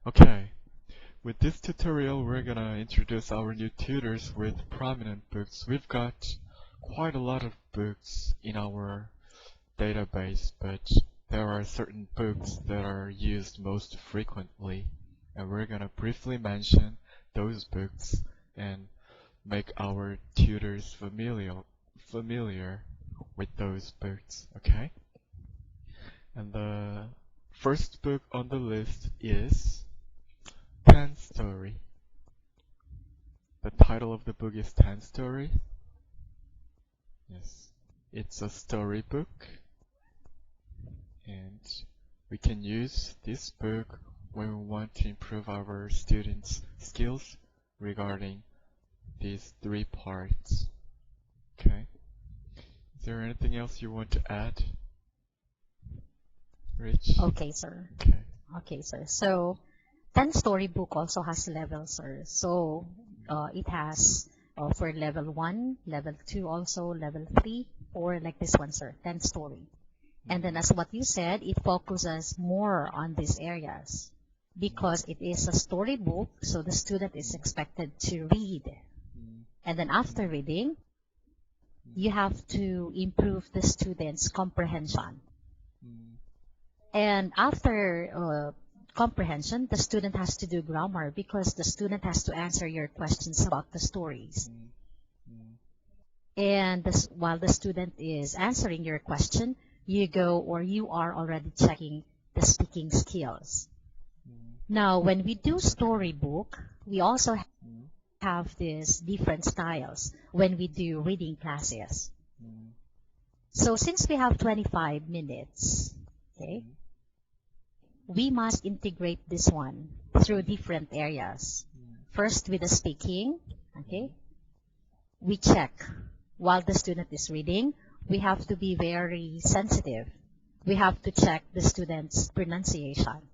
Okay, with this tutorial we're gonna introduce our new tutors with prominent books. We've got quite a lot of books in our database, but there are certain books that are used most frequently, and we're gonna briefly mention those books and make our tutors familiar with those books, okay? And the first book on the list is Ten Story. The title of the book is Ten Story. Yes, it's a storybook, and we can use this book when we want to improve our students' skills regarding these three parts. Okay? Is there anything else you want to add, Rich? Okay, sir. Okay. Okay, sir. So, 10 storybook also has levels, sir. So, it has for level 1, level 2 also, level 3, or like this one, sir, 10 story. And then as what you said, it focuses more on these areas because it is a storybook, so the student is expected to read. And then after reading, you have to improve the student's comprehension. And after comprehension, the student has to do grammar because the student has to answer your questions about the stories. And while the student is answering your question, you are already checking the speaking skills. Now, when we do storybook, we also have these different styles when we do reading classes. So since we have 25 minutes, okay, we must integrate this one through different areas. First with the speaking, okay, we check while the student is reading, we have to be very sensitive. We have to check the student's pronunciation.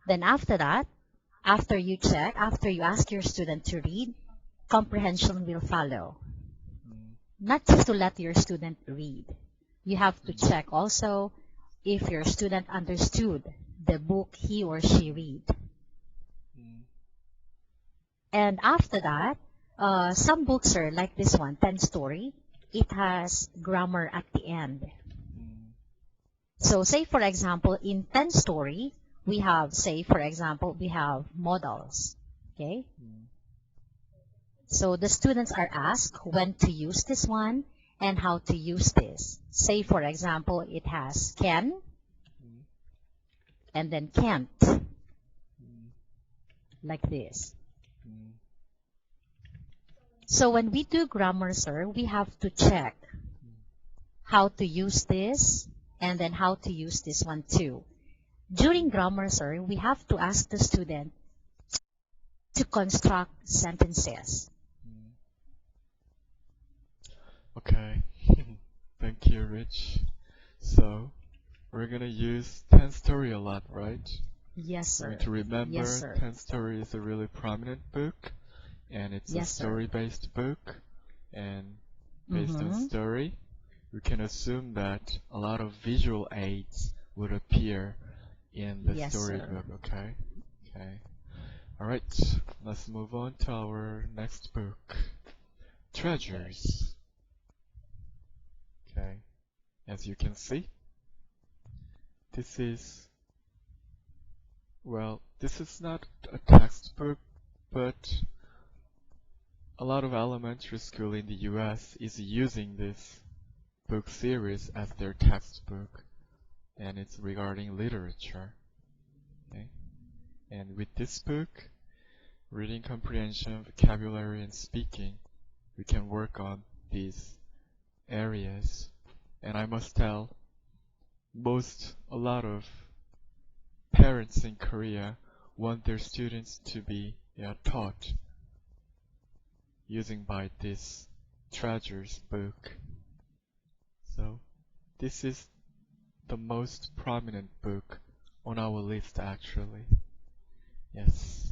Then after that, after you ask your student to read, comprehension will follow. Not just to let your student read. You have to check also if your student understood the book he or she read. And after that, some books are like this one, 10 Story. It has grammar at the end. So say for example, in 10 Story, we have, say for example, we have modals. Okay? So the students are asked when to use this one and how to use this. Say for example, it has can and then can't. Like this. So when we do grammar, sir, we have to check how to use this and then how to use this one too. During grammar, sir, we have to ask the student to construct sentences. Okay. Thank you, Rich. So, we're gonna use Ten Story a lot, right? Yes, sir. To remember, yes, sir. Ten Story is a really prominent book, and it's yes, a story-based book, and based on story, we can assume that a lot of visual aids would appear in the yes, storybook, okay? Okay. Alright, let's move on to our next book. Treasures. Okay, as you can see, this is not a textbook, but a lot of elementary school in the US is using this book series as their textbook, and it's regarding literature. Okay? And with this book, reading comprehension, vocabulary, and speaking, we can work on these areas. And I must tell, a lot of parents in Korea want their students to be taught using by this Treasures book. So this is the most prominent book on our list actually. Yes.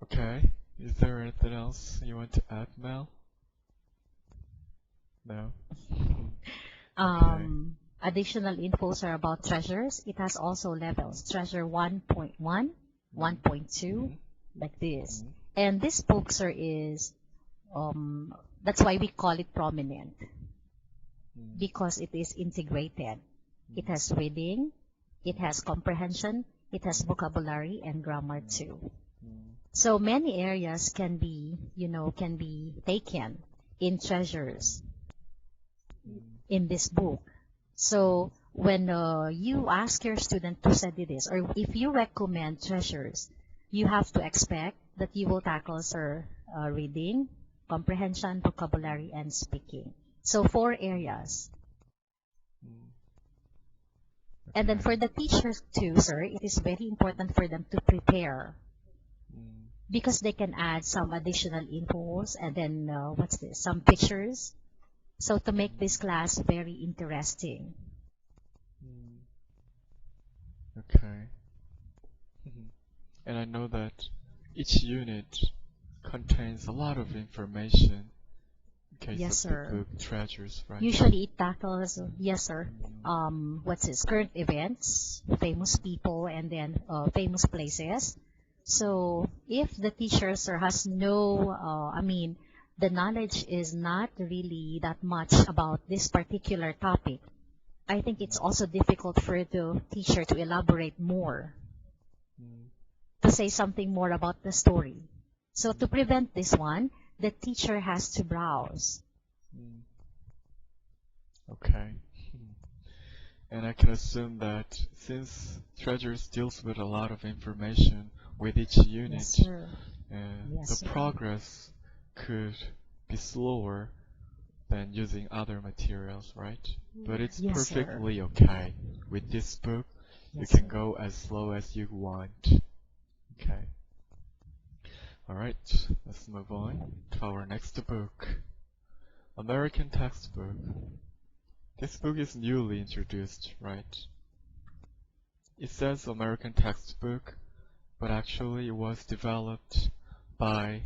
Okay. Is there anything else you want to add, Mel? No? Okay. additional infos are about treasures. It has also levels, treasure 1.1, 1.2, like this. And this book, sir, is, that's why we call it prominent, because it is integrated. It has reading, it has comprehension, it has vocabulary and grammar too. So many areas can be, can be taken in treasures in this book. So when you ask your student to study this, or if you recommend treasures, you have to expect that you will tackle, sir, reading, comprehension, vocabulary, and speaking. So 4 areas. And then for the teachers too, sir, it is very important for them to prepare, because they can add some additional infos and then some pictures, so to make this class very interesting. Okay. And I know that each unit contains a lot of information in case Yes, of sir. the book treasures, right? Usually it tackles, yes, sir, current events, famous people, and then famous places. So if the teacher, sir, has no, the knowledge is not really that much about this particular topic, I think it's also difficult for the teacher to elaborate more, to say something more about the story. So to prevent this one, the teacher has to browse. Okay. And I can assume that since treasures deals with a lot of information with each unit, Yes, sir. Yes, the sir. progress could be slower than using other materials, right? But it's Yes, sir. perfectly okay. With this book, Yes, you can sir. go as slow as you want. Okay. Alright, let's move on to our next book. American Textbook. This book is newly introduced, right? It says American Textbook, but actually it was developed by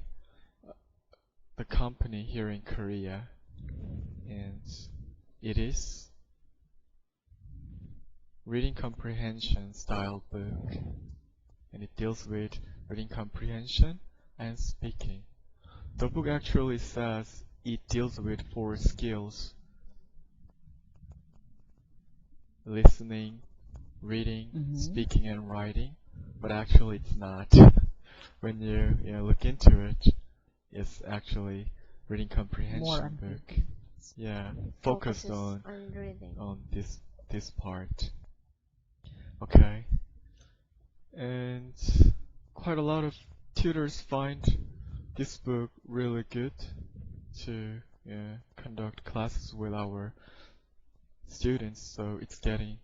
the company here in Korea, and it is reading comprehension style book, and it deals with reading comprehension and speaking. The book actually says it deals with 4 skills: listening, reading, speaking, and writing, but actually it's not. When you look into it, it's actually reading comprehension book. Yeah, focused Focuses on reading. this part. Okay. And quite a lot of tutors find this book really good to conduct classes with our students, so it's getting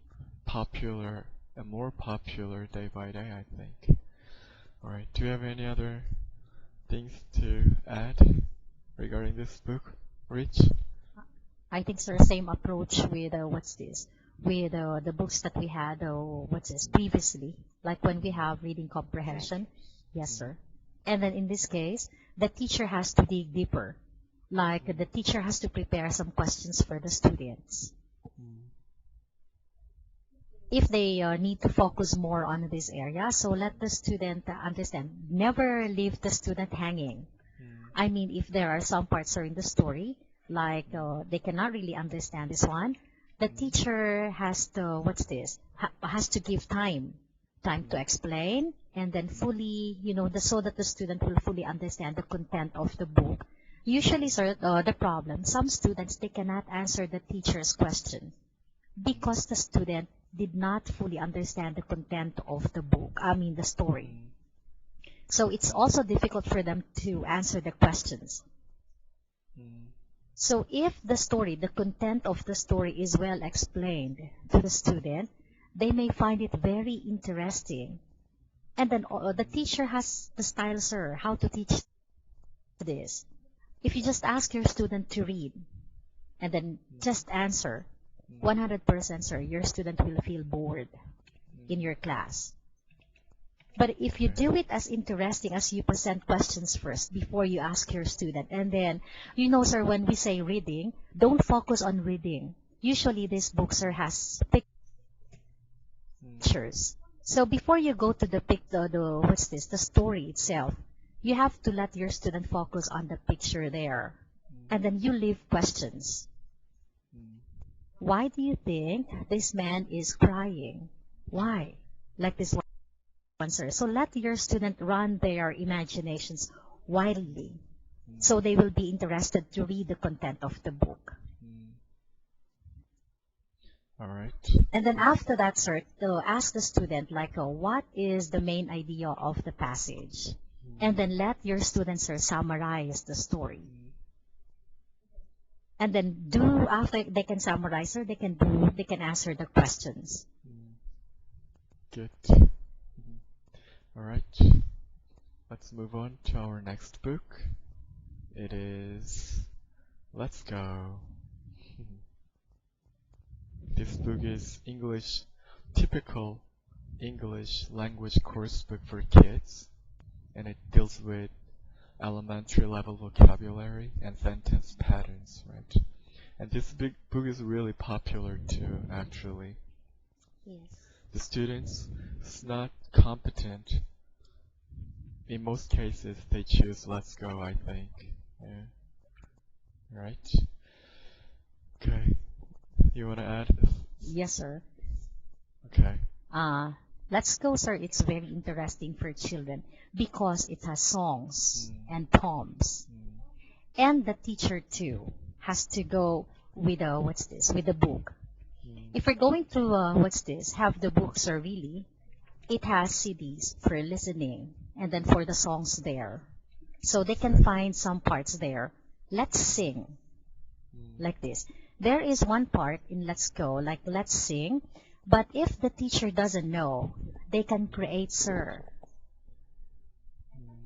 popular and more popular day by day, I think. Alright, do you have any other things to add regarding this book, Rich? I think, sir, same approach with with the books that we had previously, like when we have reading comprehension. Yes, sir. And then in this case, the teacher has to dig deeper, like the teacher has to prepare some questions for the students if they need to focus more on this area. So let the student understand. Never leave the student hanging. I mean, if there are some parts in the story, like they cannot really understand this one, the teacher has to, has to give time to explain, and then fully, so that the student will fully understand the content of the book. Usually, sir, the problem, some students, they cannot answer the teacher's question because the student did not fully understand the content of the book, the story. So it's also difficult for them to answer the questions. So if the story, the content of the story is well explained to the student, they may find it very interesting. And then the teacher has the style, sir, how to teach this. If you just ask your student to read and then just answer, 100%, sir, your student will feel bored in your class. But if you do it as interesting as you present questions first before you ask your student, and then, sir, when we say reading, don't focus on reading. Usually this book, sir, has Mm. pictures. So before you go to the what's this, the story itself, you have to let your student focus on the picture there. And then you leave questions. Mm. Why do you think this man is crying? Why? Like this one, sir. So let your student run their imaginations wildly. So they will be interested to read the content of the book. Mm. All right. And then after that, sir, to ask the student, like, what is the main idea of the passage? And then let your students, sir, summarize the story. And then after they can summarize, sir, they can answer the questions. Good. All right. Let's move on to our next book. It is Let's Go. This book is typical English language course book for kids, and it deals with elementary level vocabulary and sentence patterns, right? And this book is really popular too, actually. Yes. The students who's not competent, in most cases they choose Let's Go, I think. Yeah. Right? Okay. You want to add? Yes, sir. Okay. Let's Go, sir. It's very interesting for children because it has songs and poems. And the teacher too has to go with with the book. If we're going to have the book, sir, really, it has CDs for listening and then for the songs there. So they can find some parts there. Let's sing. Like this. There is one part in Let's Go, like let's sing, but if the teacher doesn't know, they can create, sir.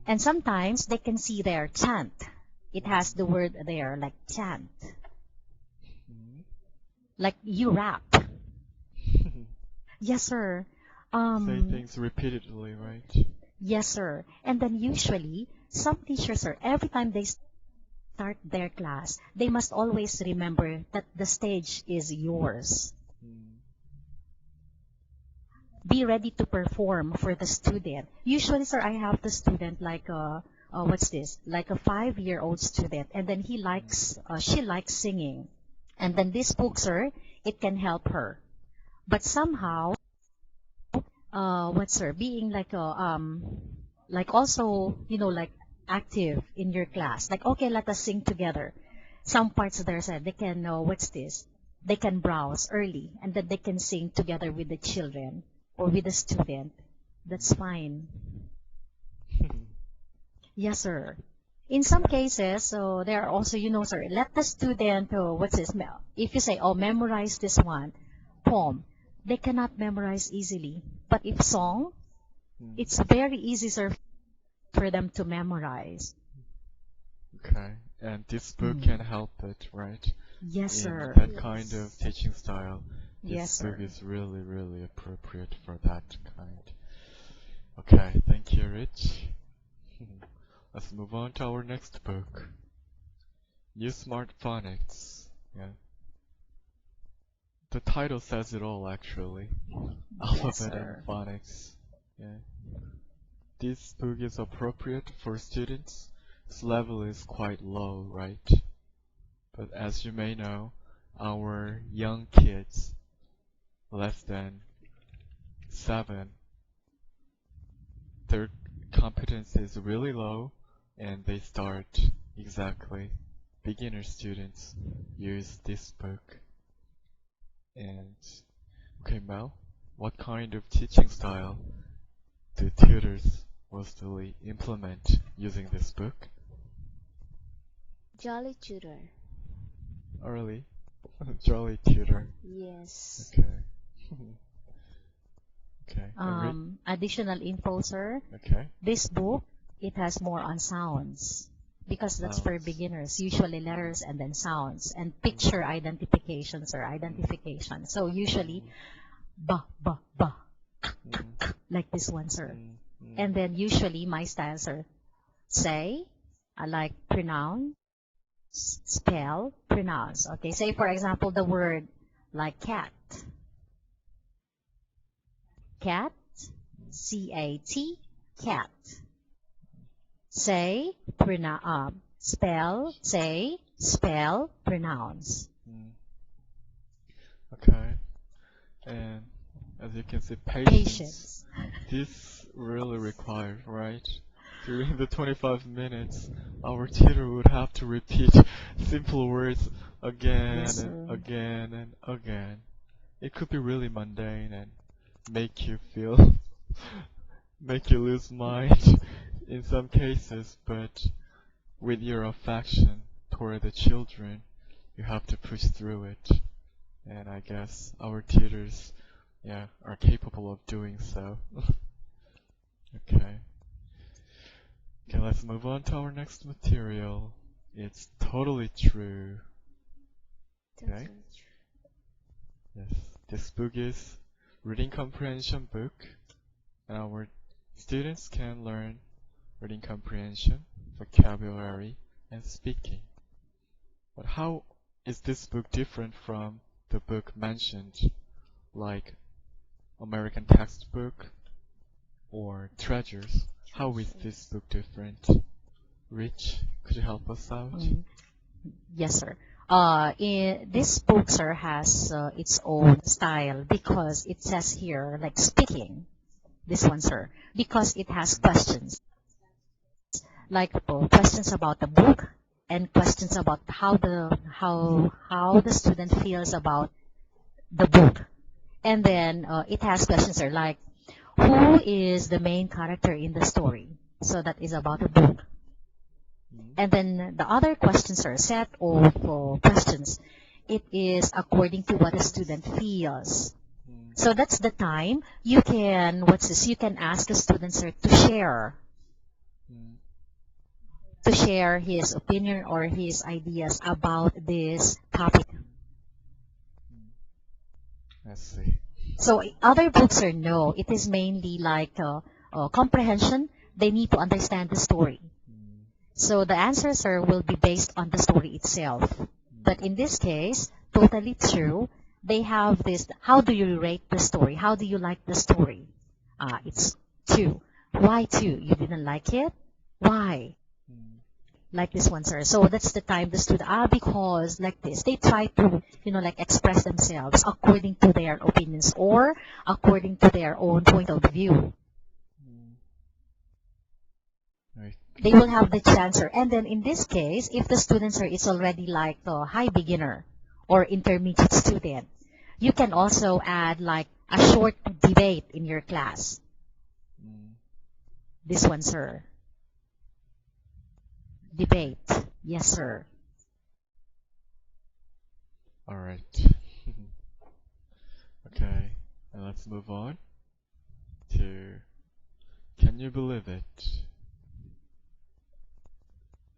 And sometimes they can see their chant. It has the word there, like chant. Like you rap. Yes, sir. Say things repeatedly, right? Yes, sir. And then usually, some teachers, sir, every time they start their class, they must always remember that the stage is yours. Be ready to perform for the student. Usually, sir, I have the student like like a 5-year-old student, and then she likes singing. And then this book, sir, it can help her. But somehow, being like also, like active in your class. Like, okay, let us sing together. Some parts there said they can they can browse early and then they can sing together with the children or with the student. That's fine. Yes, sir. In some cases, so there are also, sir, let the student, if you say, memorize this one poem, they cannot memorize easily. But if song, it's very easy, sir, for them to memorize. Okay, and this book can help it, right? Yes, sir. That kind of teaching style. This book is really, really appropriate for that kind. Okay, thank you, Rich. Let's move on to our next book. New Smart Phonics. Yeah. The title says it all, actually. Alphabet and phonics. Yeah. This book is appropriate for students whose level is quite low, right? But as you may know, our young kids, less than 7, their competence is really low, and they start exactly. Beginner students use this book. And okay, Mel, what kind of teaching style do tutors mostly implement using this book? Jolly tutor. Early? Jolly tutor. Yes. Okay. Okay. Additional info, sir. Okay. This book, it has more on sounds because that's for beginners, usually letters and then sounds and picture identifications or identification. So usually ba, ba, ba, like this one, sir. And then usually my styles are say, I like pronounce, spell, pronounce. Okay, say for example the word like cat. Cat, C-A-T, cat. Say, spell, pronounce. Okay. And as you can see, patience. This really required, right? During the 25 minutes, our tutor would have to repeat simple words again Yes, and sir. again and again. It could be really mundane and make you feel, make you lose mind in some cases, but with your affection toward the children, you have to push through it. And I guess our tutors, yeah, are capable of doing so. Okay. Okay, let's move on to our next material. It's totally true. Okay. Yes, this book is reading comprehension book, and our students can learn reading comprehension, vocabulary, and speaking. But how is this book different from the book mentioned, like American Textbook or Treasures? How is this book different? Rich, could you help us out? Yes, sir. This book, sir, has its own style because it says here, like speaking. This one, sir, because it has questions, like questions about the book and questions about how the student feels about the book. And then it has questions, sir, like who is the main character in the story? So that is about a book. And then the other questions are a set of questions. It is according to what the student feels. So that's the time you can, you can ask the student, sir, to share his opinion or his ideas about this topic. I see. So other books are no. It is mainly like comprehension. They need to understand the story. So the answers will be based on the story itself. But in this case, totally true. They have this, how do you rate the story? How do you like the story? It's 2. Why 2? You didn't like it? Why? Like this one, sir. So that's the time the student, because like this, they try to, like express themselves according to their opinions or according to their own point of view. Right. They will have the chance, sir. And then in this case, if the student, sir, is already like a high beginner or intermediate student, you can also add like a short debate in your class. This one, sir. Debate. Yes, sir. All right. Okay, and let's move on to Can You Believe It?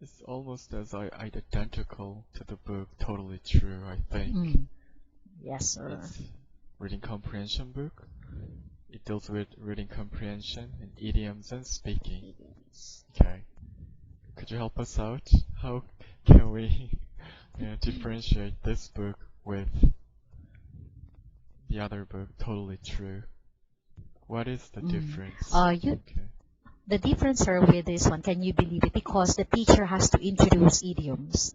It's almost as identical to the book Totally True, I think. Yes, sir. It's reading comprehension book. It deals with reading comprehension and idioms and speaking. Okay. Could you help us out? How can we differentiate this book with the other book, Totally True? What is the difference? The difference, sir, with this one, can you believe it? Because the teacher has to introduce idioms.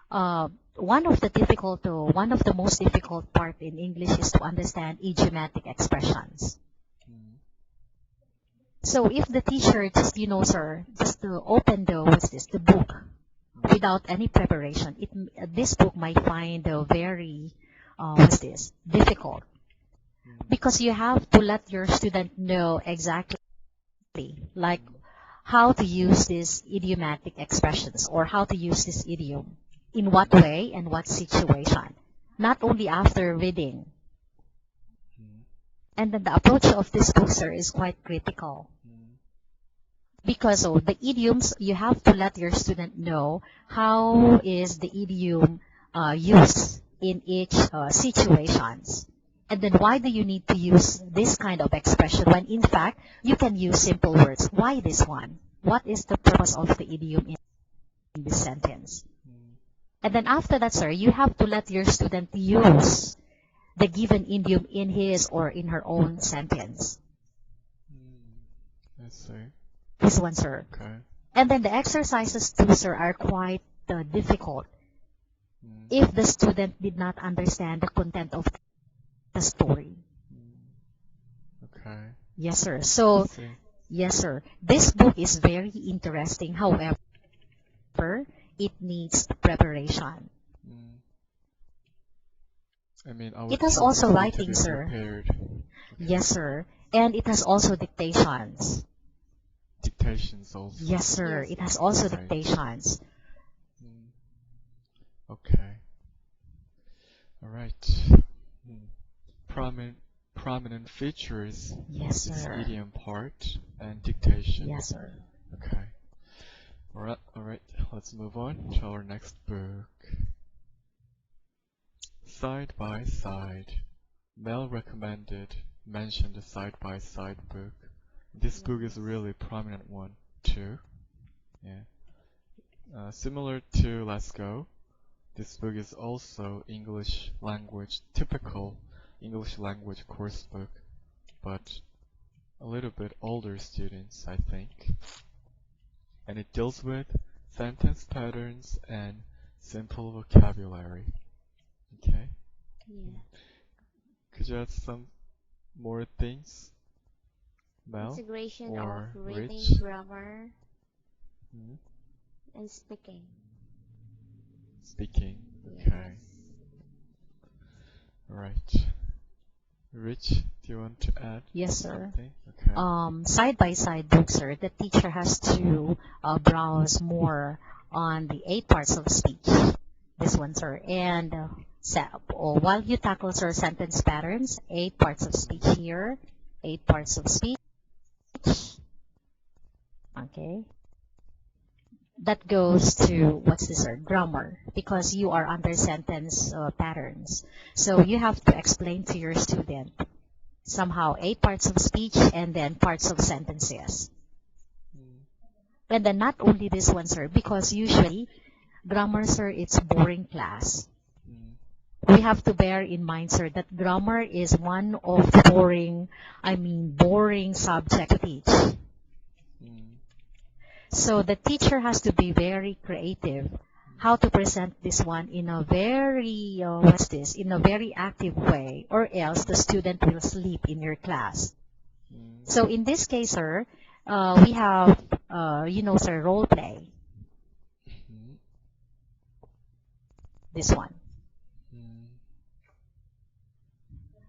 One of the most difficult part in English is to understand idiomatic expressions. So if the teacher just, sir, just to open the book without any preparation, this book might find very, difficult. Because you have to let your student know exactly, like, how to use these idiomatic expressions or how to use this idiom, in what way and what situation, not only after reading. And then the approach of this book, sir, is quite critical. Because of the idioms, you have to let your student know how is the idiom used in each situations. And then why do you need to use this kind of expression when in fact you can use simple words? Why this one? What is the purpose of the idiom in this sentence? And then after that, sir, you have to let your student use the given idiom in his or in her own sentence. I see. This one, sir. Okay. And then the exercises too, sir, are quite difficult if the student did not understand the content of the story. Okay. Yes, sir. I So, see. yes, sir. This book is very interesting. However, it needs preparation. I mean, our It has students also need to writing, be sir. prepared. Yes, sir. And it has also dictations. Dictations also. Yes, sir. Yes. It has also Right. dictations. Okay. All right. Prominent features Yes, is sir. idiom part and dictation. Yes, sir. Okay. All right. Let's move on to our next book. Side by Side. Mel recommended mentioned the Side by Side book. This book is a really prominent one too. Yeah. Similar to Let's Go, this book is also typical English language course book, but a little bit older students, I think. And it deals with sentence patterns and simple vocabulary. Okay. Yeah. Could you add some more things, Mel? Integration or of reading, Rich? grammar, Hmm? and speaking. Speaking. Yes. Okay. Alright. Rich, do you want to add Yes, sir. something? Okay. Side-by-side books, sir, the teacher has to browse more on the 8 parts of speech. This one, sir. And while you tackle, sir, sentence patterns, 8 parts of speech here, 8 parts of speech. Okay. That goes to, what's this, sir? Grammar, because you are under sentence patterns. So you have to explain to your student somehow 8 parts of speech and then parts of sentences. And then not only this one, sir, because usually grammar, sir, it's boring class. We have to bear in mind, sir, that grammar is one of the boring subject to teach. So the teacher has to be very creative how to present this one in a very, in a very active way, or else the student will sleep in your class. So in this case, sir, we have, sir, role play. This one.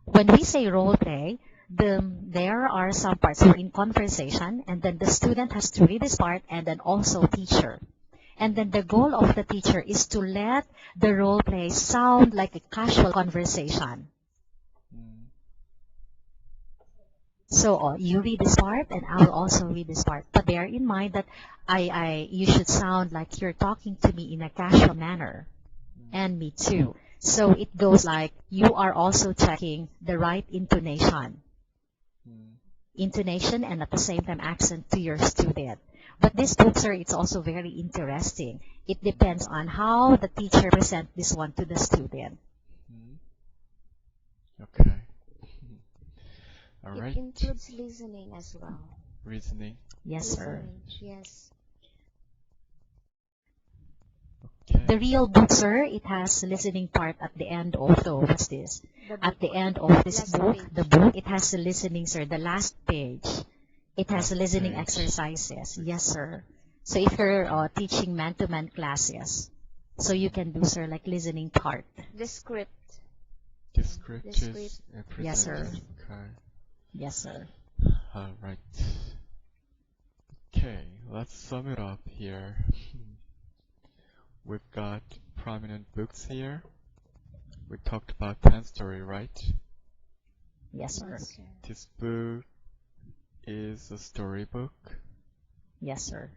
When we say role play, there are some parts in conversation, and then the student has to read this part, and then also teacher. And then the goal of the teacher is to let the role play sound like a casual conversation. So you read this part, and I will also read this part. But bear in mind that you should sound like you're talking to me in a casual manner, and me too. So it goes like you are also checking the right intonation and at the same time accent to your student. But this book, sir, it's also very interesting. It depends on how the teacher presents this one to the student. Okay. All right. It includes listening as well. Reasoning. Yes, sir. Listening, yes. Okay. The real book, sir, it has listening part at the end of what's this? At the end of this Last book, page. the book, it has the listening, sir, the last page. It has Last listening page. exercises. Yes, sir. So if you're teaching man-to-man classes, so you can do, sir, like listening part. The script. The script The is script. Yes, sir. presented. Okay. Yes, sir. All right. Okay, let's sum it up here. We've got prominent books here. We talked about Pen Story, right? Yes, sir. Yes, sir. This book is a storybook. Yes, sir.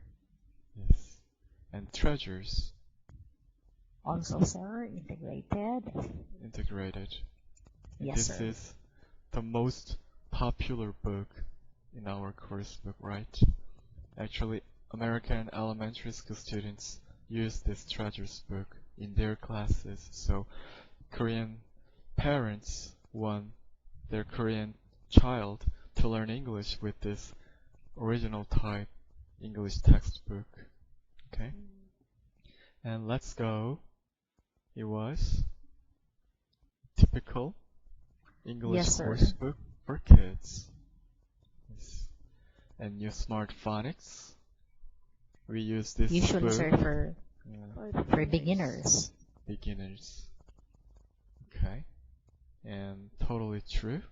Yes. And Treasures, Also, sir, integrated. integrated. Yes, This sir. is the most popular book in our course book, right? Actually, American elementary school students use this Treasures book in their classes. So Korean parents want their Korean child to learn English with this original type English textbook. Okay? And let's go. It was typical English Yes, sir. course book for kids. Yes. And New Smart Phonics. We use this Usually, book sir, for For beginners. beginners. Okay. And Totally True.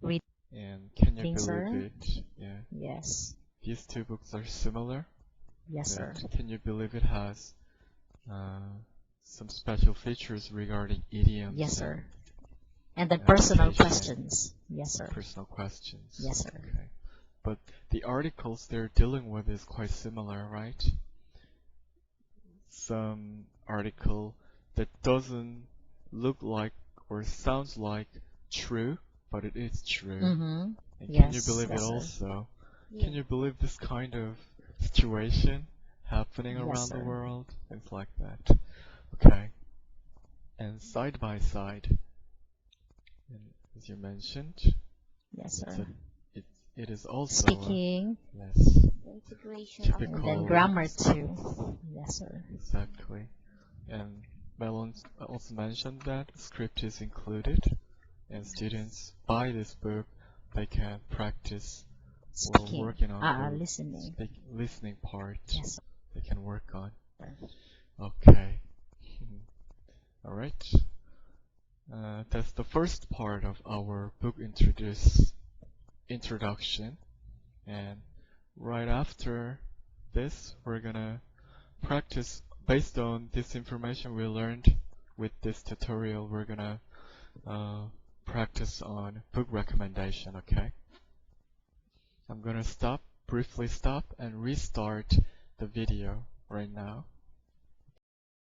Read- And Can You Reading, sir. Believe It? Yeah. Yes. These two books are similar. Yes, sir. But Can You Believe It has some special features regarding idioms Yes, sir. and And then personal application. questions. Yes, sir. personal questions. Yes, sir. Okay. But the articles they're dealing with is quite similar, right? Some article that doesn't look like or sounds like true, but it is true. Mm-hmm. And can you Yes, believe yes, it sir. also? Yeah. Can you believe this kind of situation happening Yes, around sir. the world? Things like that. Okay. And side by side, and as you mentioned, Yes, it's sir. it is also Speaking, yes, The integration of Typical. and then Cool. grammar too. Yes, sir. exactly. And Melon also mentioned that script is included, and students buy this book, they can practice or Speaking. working on the Listening. listening part. Yes, They can work on. sir. Okay. All right. That's the first part of our book introduction, and right after this, we're gonna practice based on this information we learned with this tutorial. We're gonna practice on book recommendation. Okay. I'm gonna briefly stop, and restart the video right now.